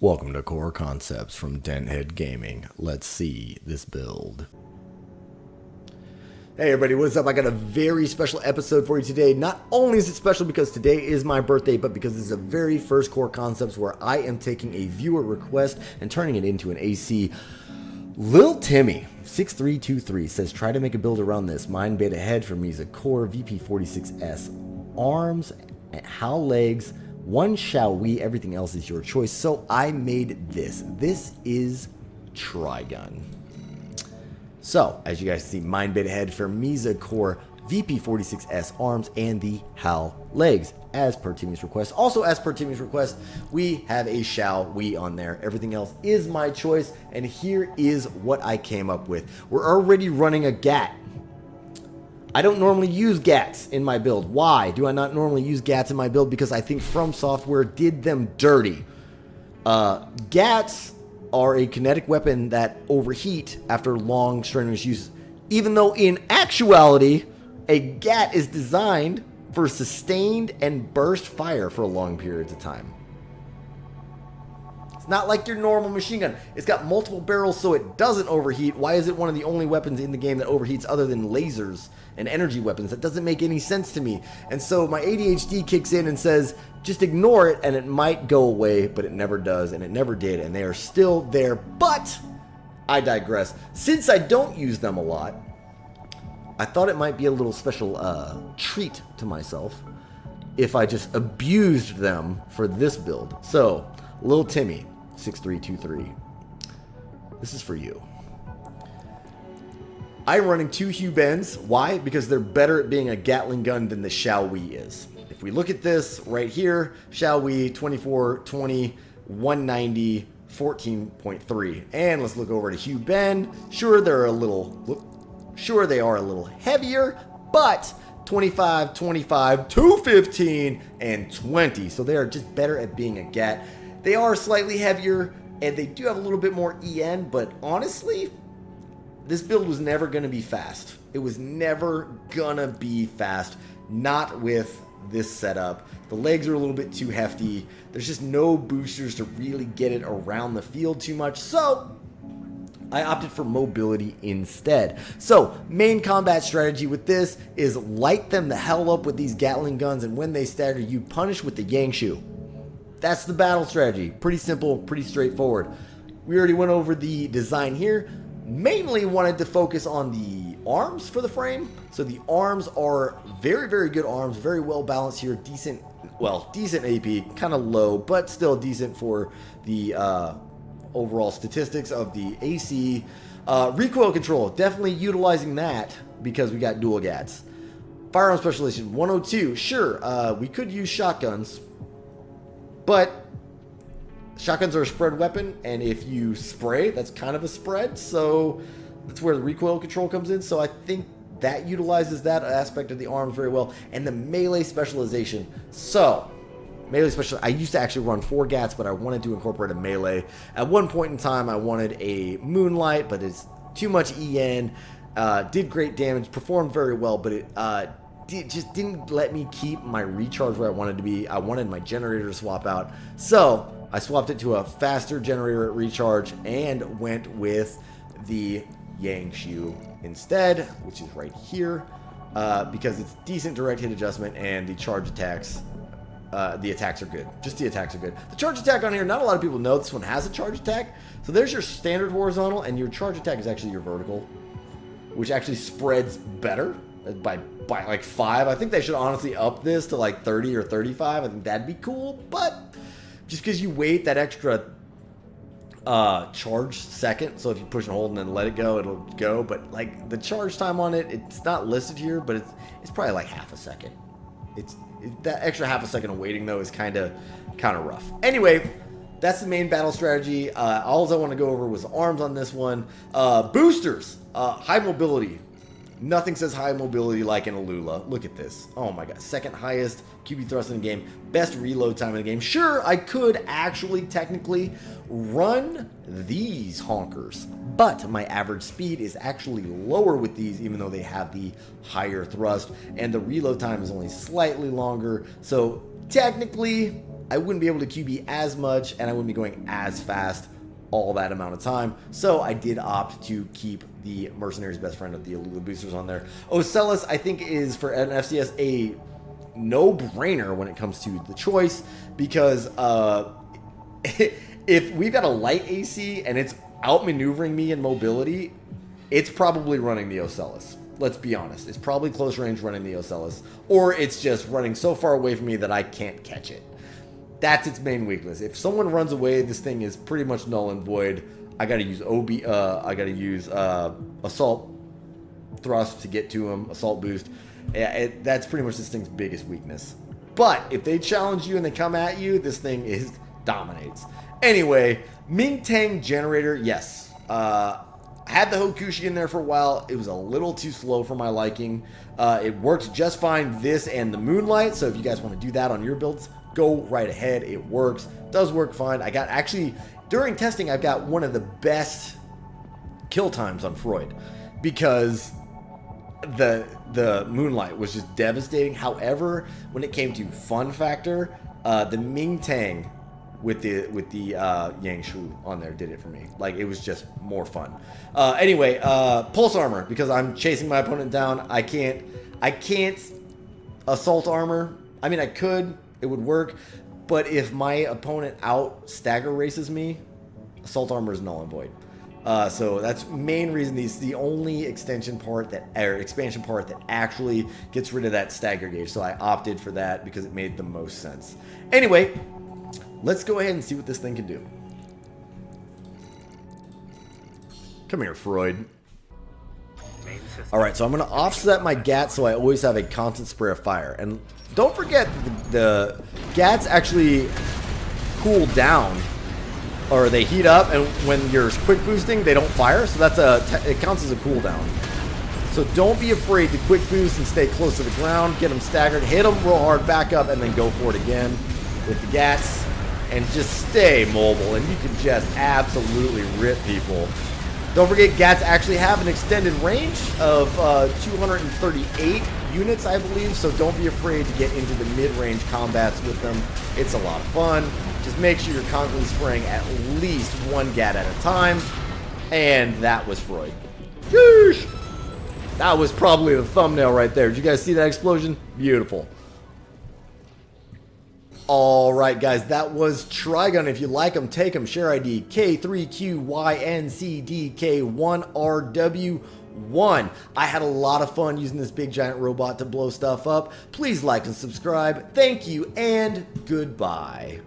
Welcome to Core Concepts from Dent Gaming. Let's see this build. Hey everybody, what's up? I got a very special episode for you today. Not only is it special because today is my birthday, but because this is the very first Core Concepts where I am taking a viewer request and turning it into an AC. Lil Timmy 6323 says, try to make a build around this. Mine beta head for me is a Core VP46S. Arms, how legs, one shall we, everything else is your choice. So I made this. This is Trigun. So, as you guys see, mine beta head for Misa Core VP46S arms and the HAL legs, as per Timmy's request. Also, as per Timmy's request, we have a shall we on there. Everything else is my choice, and here is what I came up with. We're already running a GAT. I don't normally use GATs in my build. Why do I not normally use GATs in my build? Because I think From Software did them dirty. GATs are a kinetic weapon that overheat after long strenuous use, even though in actuality, a GAT is designed for sustained and burst fire for long periods of time. It's not like your normal machine gun. It's got multiple barrels so it doesn't overheat. Why is it one of the only weapons in the game that overheats other than lasers and energy weapons? That doesn't make any sense to me. And so my ADHD kicks in and says, just ignore it and it might go away, but it never does, and it never did, and they are still there. But I digress. Since I don't use them a lot, I thought it might be a little special treat to myself if I just abused them for this build. So, Lil Timmy 6323, this is for you. I'm running two Hugh Bens. Why? Because they're better at being a Gatling gun than the Shall We is. If we look at this right here, Shall We 24, 20, 190, 14.3. And let's look over to Hugh Ben. Sure, they are a little heavier, but 25, 25, 215, and 20. So they are just better at being a GAT. They are slightly heavier, and they do have a little bit more EN, but honestly, this build was never going to be fast. It was never going to be fast, not with this setup. The legs are a little bit too hefty. There's just no boosters to really get it around the field too much, so I opted for mobility instead. So, main combat strategy with this is light them the hell up with these Gatling guns, and when they stagger, you punish with the Yangshu. That's the battle strategy. Pretty simple, pretty straightforward. We already went over the design here. Mainly wanted to focus on the arms for the frame. So the arms are very, very good arms, very well balanced here. Decent AP, kind of low, but still decent for the overall statistics of the AC. Recoil control, definitely utilizing that because we got dual GATs. Firearm specialization 102, sure, we could use shotguns, but shotguns are a spread weapon, and if you spray, that's kind of a spread, so that's where the recoil control comes in. So I think that utilizes that aspect of the arms very well. And the melee specialization. So, melee special. I used to actually run 4 GATs, but I wanted to incorporate a melee. At one point in time, I wanted a Moonlight, but it's too much EN. Did great damage, performed very well, but it just didn't let me keep my recharge where I wanted to be. I wanted my generator to swap out. So, I swapped it to a faster generator at recharge and went with the Yangshu instead, which is right here, because it's decent direct hit adjustment and the charge attacks, the attacks are good. Just the attacks are good. The charge attack on here, not a lot of people know this one has a charge attack. So there's your standard horizontal, and your charge attack is actually your vertical, which actually spreads better by like 5. I think they should honestly up this to like 30 or 35. I think that'd be cool, but just because you wait that extra charge second, so if you push and hold and then let it go, it'll go. But like the charge time on it, it's not listed here, but it's probably like half a second. That extra half a second of waiting though is kind of rough. Anyway, that's the main battle strategy. All I want to go over was arms on this one. Boosters, high mobility. Nothing says high mobility like an Alula. Look at this. Oh my god. Second highest QB thrust in the game. Best reload time in the game. Sure, I could actually technically run these honkers, but my average speed is actually lower with these, even though they have the higher thrust, and the reload time is only slightly longer. So technically, I wouldn't be able to QB as much, and I wouldn't be going as fast all that amount of time. So I did opt to keep the Mercenary's Best Friend with the Alula boosters on there. Ocellus, I think, is for an FCS a no-brainer when it comes to the choice, because if we've got a light AC and it's outmaneuvering me in mobility, it's probably running the Ocellus. Let's be honest. It's probably close range running the Ocellus, or it's just running so far away from me that I can't catch it. That's its main weakness. If someone runs away, this thing is pretty much null and void. I gotta use assault thrust to get to him, assault boost. That's pretty much this thing's biggest weakness. But if they challenge you and they come at you, this thing dominates. Anyway, Ming Tang generator, yes. Had the Hokushi in there for a while. It was a little too slow for my liking. It worked just fine, this and the Moonlight. So if you guys want to do that on your builds, go right ahead. It works. Does work fine. I got actually, during testing, I've got one of the best kill times on Freud, because the Moonlight was just devastating. However, when it came to fun factor, the Ming Tang with the Yang Shu on there did it for me. Like, it was just more fun. Anyway, pulse armor, because I'm chasing my opponent down. I can't assault armor. I mean, I could, it would work, but if my opponent out stagger races me, assault armor is null and void. So that's main reason. The only expansion part that actually gets rid of that stagger gauge. So I opted for that because it made the most sense. Anyway, let's go ahead and see what this thing can do. Come here, Freud. Alright, so I'm going to offset my GAT so I always have a constant spray of fire. And don't forget, the GATs actually cool down, or they heat up, and when you're quick boosting, they don't fire. So it counts as a cooldown. So don't be afraid to quick boost and stay close to the ground. Get them staggered, hit them real hard, back up, and then go for it again with the GATs. And just stay mobile, and you can just absolutely rip people. Don't forget, GATs actually have an extended range of 238 units, I believe, so don't be afraid to get into the mid-range combats with them. It's a lot of fun. Just make sure you're constantly spraying at least one GAT at a time. And that was Freud. Yeesh! That was probably the thumbnail right there. Did you guys see that explosion? Beautiful. Alright guys, that was Trigun. If you like them, take them. Share ID K3QYNCDK1RW1. I had a lot of fun using this big giant robot to blow stuff up. Please like and subscribe. Thank you and goodbye.